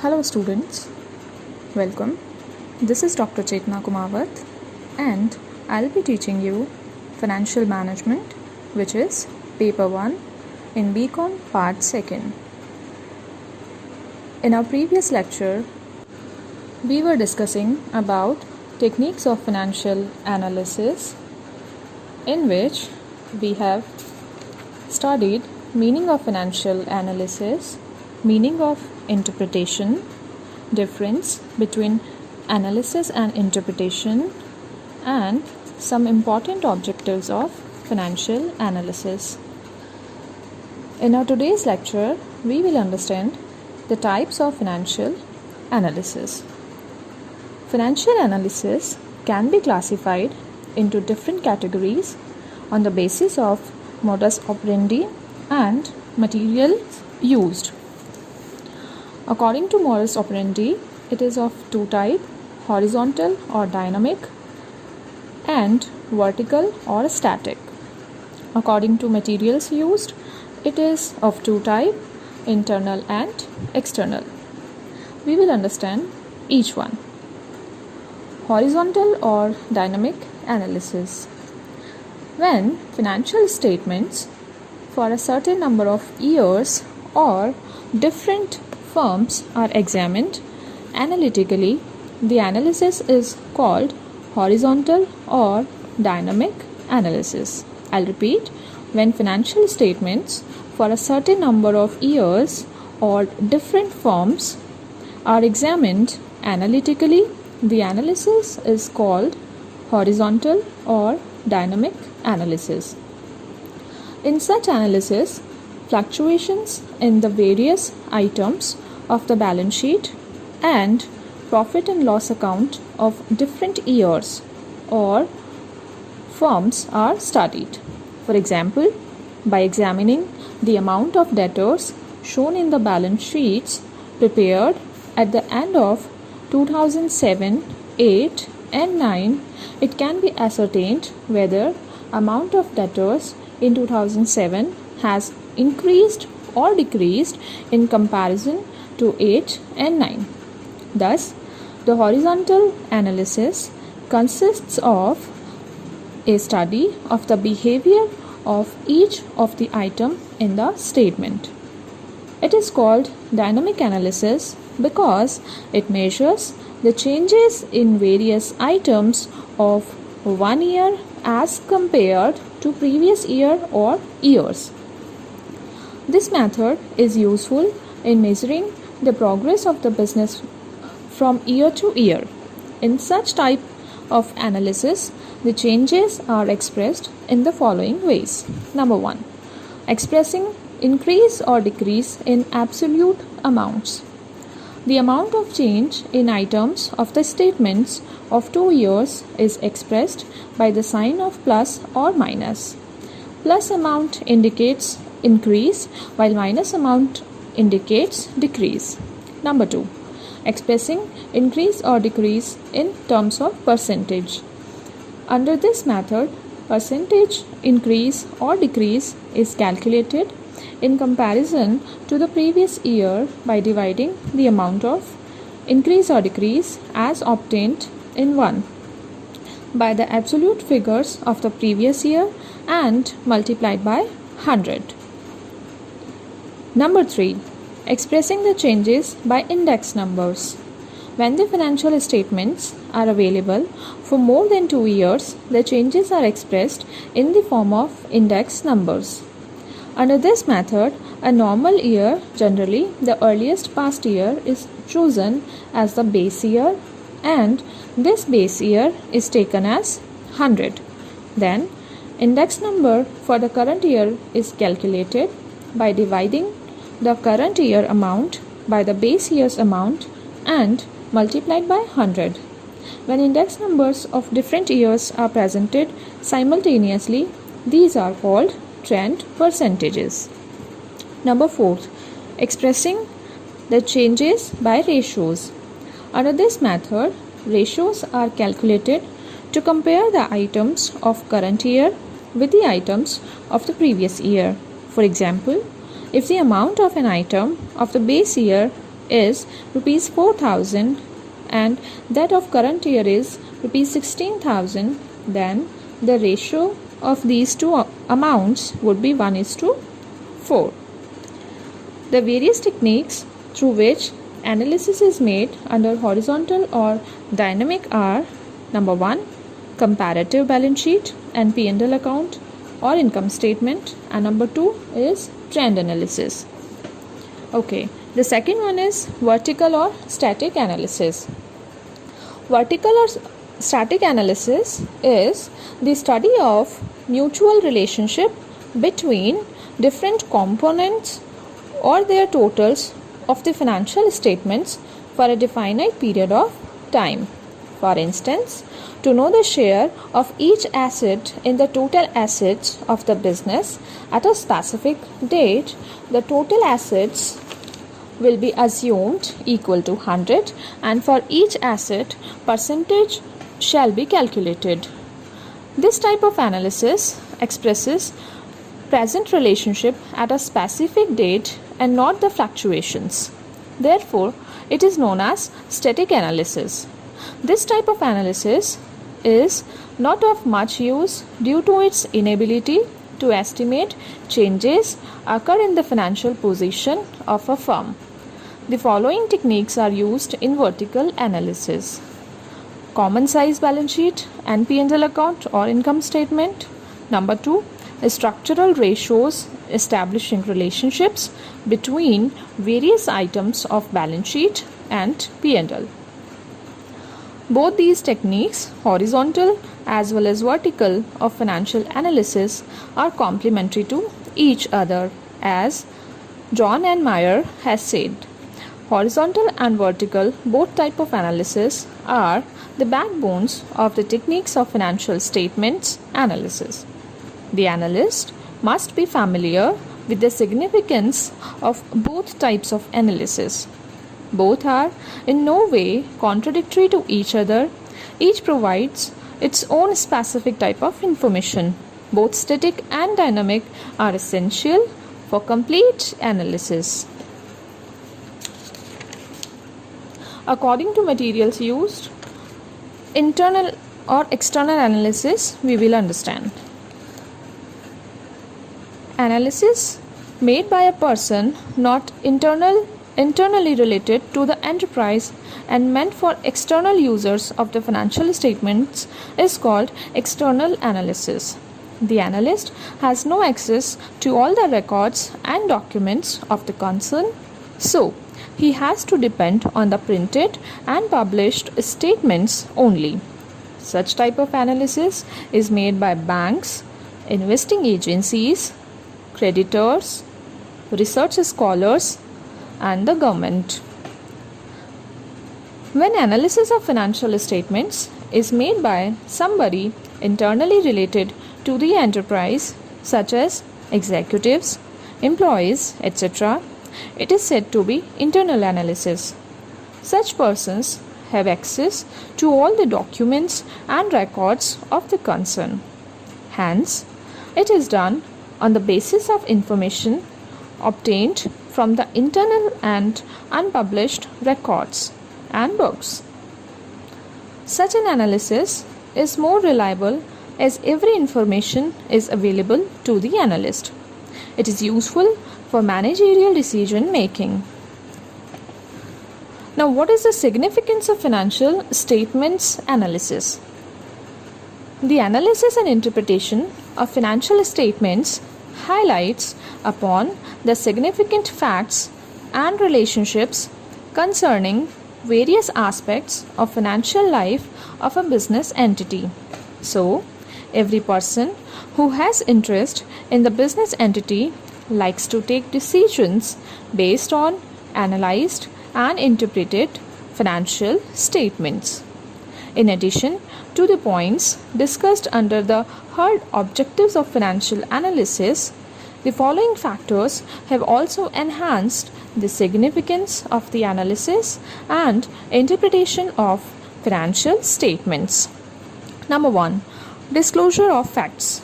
Hello students, welcome. This is Dr. Chetna Kumawat and I'll be teaching you Financial Management, which is Paper 1 in BCom Part 2nd. In our previous lecture, we were discussing about techniques of financial analysis, in which we have studied meaning of financial analysis, meaning of interpretation, difference between analysis and interpretation, and some important objectives of financial analysis. In our today's lecture, we will understand the types of financial analysis. Financial analysis can be classified into different categories on the basis of modus operandi and materials used. According to modus operandi, it is of two types, horizontal or dynamic and vertical or static. According to materials used, it is of two types, internal and external. We will understand each one. Horizontal or dynamic analysis. When financial statements for a certain number of years or different firms are examined analytically, the analysis is called horizontal or dynamic analysis. I'll repeat, when financial statements for a certain number of years or different firms are examined analytically, the analysis is called horizontal or dynamic analysis. In such analysis, fluctuations in the various items of the balance sheet and profit and loss account of different years or firms are studied. For example, by examining the amount of debtors shown in the balance sheets prepared at the end of 2007, 8 and 9, it can be ascertained whether amount of debtors in 2007 has increased or decreased in comparison to 8 and 9. Thus, the horizontal analysis consists of a study of the behavior of each of the item in the statement. It is called dynamic analysis because it measures the changes in various items of 1 year as compared to previous year or years. This method is useful in measuring the progress of the business from year to year. In such type of analysis, the changes are expressed in the following ways. Number 1. Expressing increase or decrease in absolute amounts. The amount of change in items of the statements of 2 years is expressed by the sign of plus or minus. Plus amount indicates increase while minus amount indicates decrease. Number 2. Expressing increase or decrease in terms of percentage. Under this method, percentage increase or decrease is calculated in comparison to the previous year by dividing the amount of increase or decrease as obtained in 1 by the absolute figures of the previous year and multiplied by 100. Number 3. Expressing the changes by index numbers. When the financial statements are available for more than 2 years, the changes are expressed in the form of index numbers. Under this method, a normal year, generally the earliest past year, is chosen as the base year and this base year is taken as 100. Then, index number for the current year is calculated by dividing the current year amount by the base year's amount and multiplied by 100. When index numbers of different years are presented simultaneously, these are called trend percentages. Number 4. Expressing the changes by ratios. Under this method, ratios are calculated to compare the items of current year with the items of the previous year. For example, if the amount of an item of the base year is rupees 4,000 and that of current year is rupees 16,000, then the ratio of these two amounts would be 1:4. The various techniques through which analysis is made under horizontal or dynamic are: number 1, comparative balance sheet and P&L account or income statement, and number 2 is trend analysis. Okay, the second one is vertical or static analysis. Vertical or static analysis is the study of mutual relationship between different components or their totals of the financial statements for a definite period of time. For instance, to know the share of each asset in the total assets of the business at a specific date, the total assets will be assumed equal to 100 and for each asset, percentage shall be calculated. This type of analysis expresses present relationship at a specific date and not the fluctuations. Therefore, it is known as static analysis. This type of analysis is not of much use due to its inability to estimate changes occur in the financial position of a firm. The following techniques are used in vertical analysis: common size balance sheet and P&L account or income statement. Number 2, structural ratios establishing relationships between various items of balance sheet and P&L. Both these techniques, horizontal as well as vertical of financial analysis, are complementary to each other, as John and Meyer has said. Horizontal and vertical, both type of analysis, are the backbones of the techniques of financial statements analysis. The analyst must be familiar with the significance of both types of analysis. Both are in no way contradictory to each other. Each provides its own specific type of information. Both static and dynamic are essential for complete analysis. According to materials used, internal or external analysis we will understand. Analysis made by a person not internally related to the enterprise and meant for external users of the financial statements is called external analysis. The analyst has no access to all the records and documents of the concern, so he has to depend on the printed and published statements only. Such type of analysis is made by banks, investing agencies, creditors, research scholars, and the government. When analysis of financial statements is made by somebody internally related to the enterprise, such as executives, employees, etc., it is said to be internal analysis. Such persons have access to all the documents and records of the concern. Hence, it is done on the basis of information obtained from the internal and unpublished records and books. Such an analysis is more reliable as every information is available to the analyst. It is useful for managerial decision making. Now, what is the significance of financial statements analysis? The analysis and interpretation of financial statements highlights upon the significant facts and relationships concerning various aspects of financial life of a business entity. So, every person who has interest in the business entity likes to take decisions based on analyzed and interpreted financial statements. In addition to the points discussed under the hard objectives of financial analysis, the following factors have also enhanced the significance of the analysis and interpretation of financial statements. Number 1. Disclosure of facts.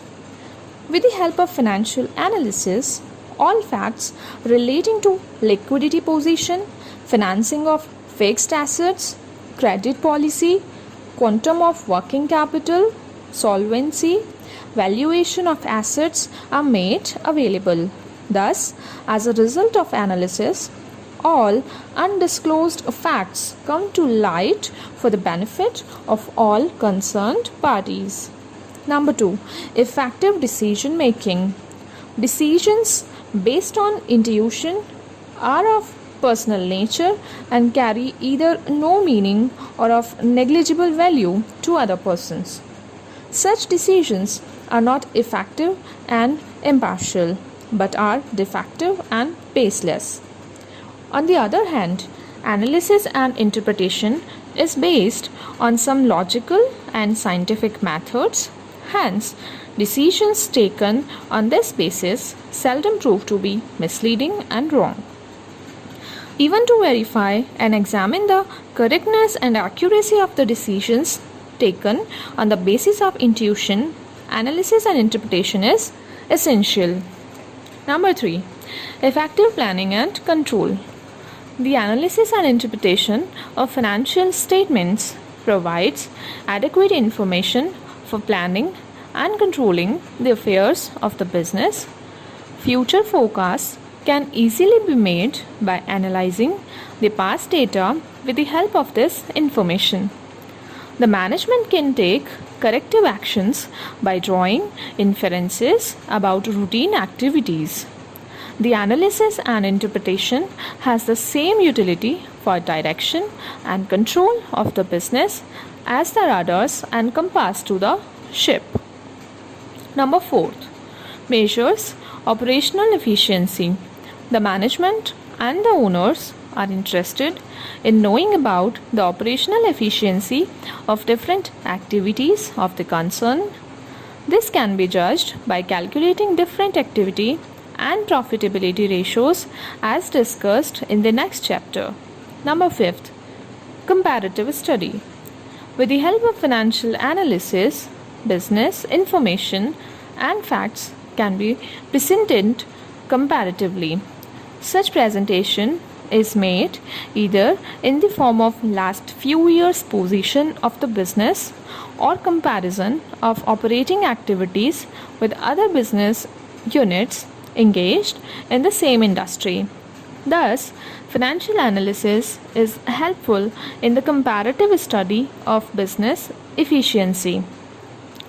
With the help of financial analysis, all facts relating to liquidity position, financing of fixed assets, credit policy, quantum of working capital, solvency, valuation of assets are made available. Thus, as a result of analysis, all undisclosed facts come to light for the benefit of all concerned parties. Number 2. Effective decision making. Decisions based on intuition are of personal nature and carry either no meaning or of negligible value to other persons. Such decisions are not effective and impartial, but are defective and baseless. On the other hand, analysis and interpretation is based on some logical and scientific methods. Hence, decisions taken on this basis seldom prove to be misleading and wrong. Even to verify and examine the correctness and accuracy of the decisions taken on the basis of intuition, analysis and interpretation is essential. Number 3. Effective planning and control. The analysis and interpretation of financial statements provides adequate information for planning and controlling the affairs of the business. Future forecasts can easily be made by analyzing the past data with the help of this information. The management can take corrective actions by drawing inferences about routine activities. The analysis and interpretation has the same utility for direction and control of the business as the rudders and compass to the ship. Number 4. Measures operational efficiency. The management and the owners are interested in knowing about the operational efficiency of different activities of the concern. This can be judged by calculating different activity and profitability ratios as discussed in the next chapter. Number 5. Comparative study. With the help of financial analysis, business information and facts can be presented comparatively. Such presentation is made either in the form of last few years' position of the business or comparison of operating activities with other business units engaged in the same industry. Thus, financial analysis is helpful in the comparative study of business efficiency.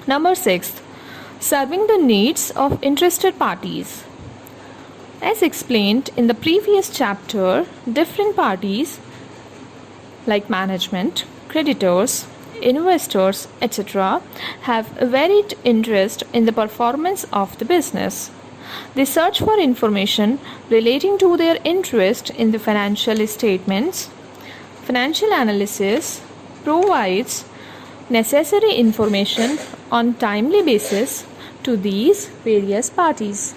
Number 6. Serving the needs of interested parties. As explained in the previous chapter, different parties like management, creditors, investors, etc. have varied interest in the performance of the business. They search for information relating to their interest in the financial statements. Financial analysis provides necessary information on timely basis to these various parties.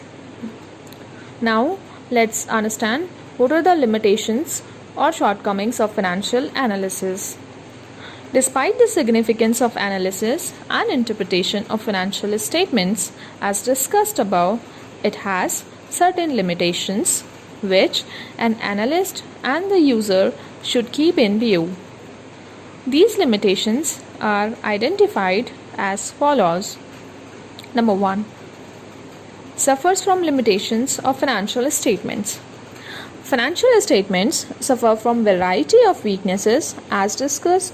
Now, let's understand what are the limitations or shortcomings of financial analysis. Despite the significance of analysis and interpretation of financial statements as discussed above, it has certain limitations which an analyst and the user should keep in view. These limitations are identified as follows. Number 1. Suffers from limitations of financial statements. Financial statements suffer from variety of weaknesses as discussed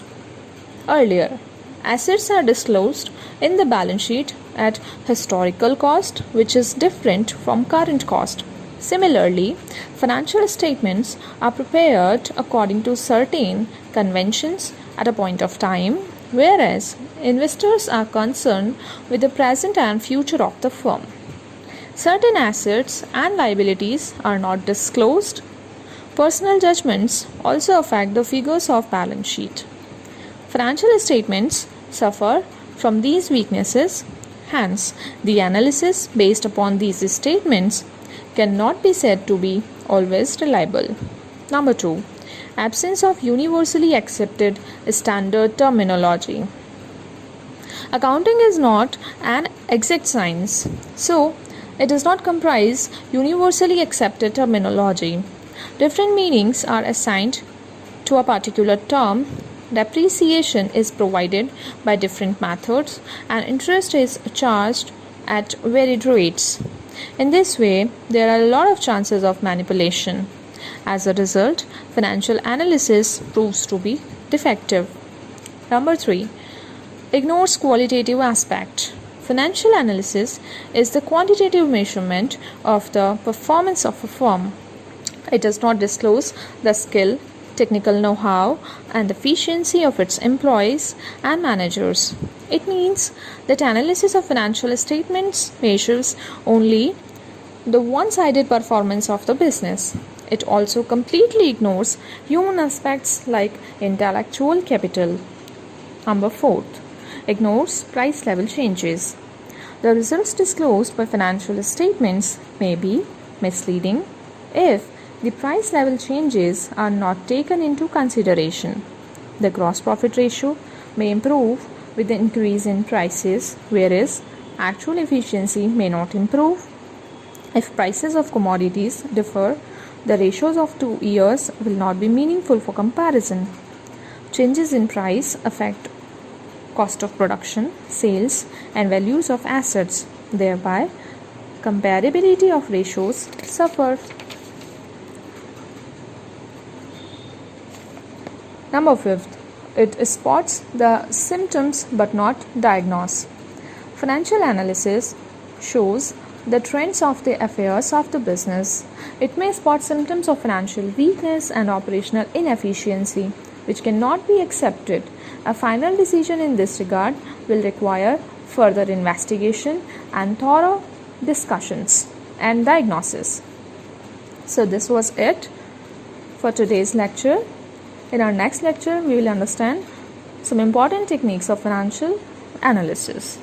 earlier. Assets are disclosed in the balance sheet at historical cost, which is different from current cost. Similarly, financial statements are prepared according to certain conventions at a point of time, whereas investors are concerned with the present and future of the firm. Certain assets and liabilities are not disclosed. Personal judgments also affect the figures of balance sheet. Financial statements suffer from these weaknesses. Hence, the analysis based upon these statements cannot be said to be always reliable. Number 2. Absence of universally accepted standard terminology. Accounting is not an exact science, so it does not comprise universally accepted terminology. Different meanings are assigned to a particular term. Depreciation is provided by different methods, and interest is charged at varied rates. In this way, there are a lot of chances of manipulation. As a result, financial analysis proves to be defective. Number 3. Ignores qualitative aspect. Financial analysis is the quantitative measurement of the performance of a firm. It does not disclose the skill, technical know-how, and efficiency of its employees and managers. It means that analysis of financial statements measures only the one-sided performance of the business. It also completely ignores human aspects like intellectual capital. Number 4. Ignores price level changes. The results disclosed by financial statements may be misleading if the price level changes are not taken into consideration. The gross profit ratio may improve with the increase in prices, whereas actual efficiency may not improve. If prices of commodities differ, the ratios of 2 years will not be meaningful for comparison. Changes in price affect cost of production, sales, and values of assets. Thereby, comparability of ratios suffer. Number 5. It spots the symptoms but not diagnose. Financial analysis shows the trends of the affairs of the business. It may spot symptoms of financial weakness and operational inefficiency, which cannot be accepted. A final decision in this regard will require further investigation and thorough discussions and diagnosis. So this was it for today's lecture. In our next lecture, we will understand some important techniques of financial analysis.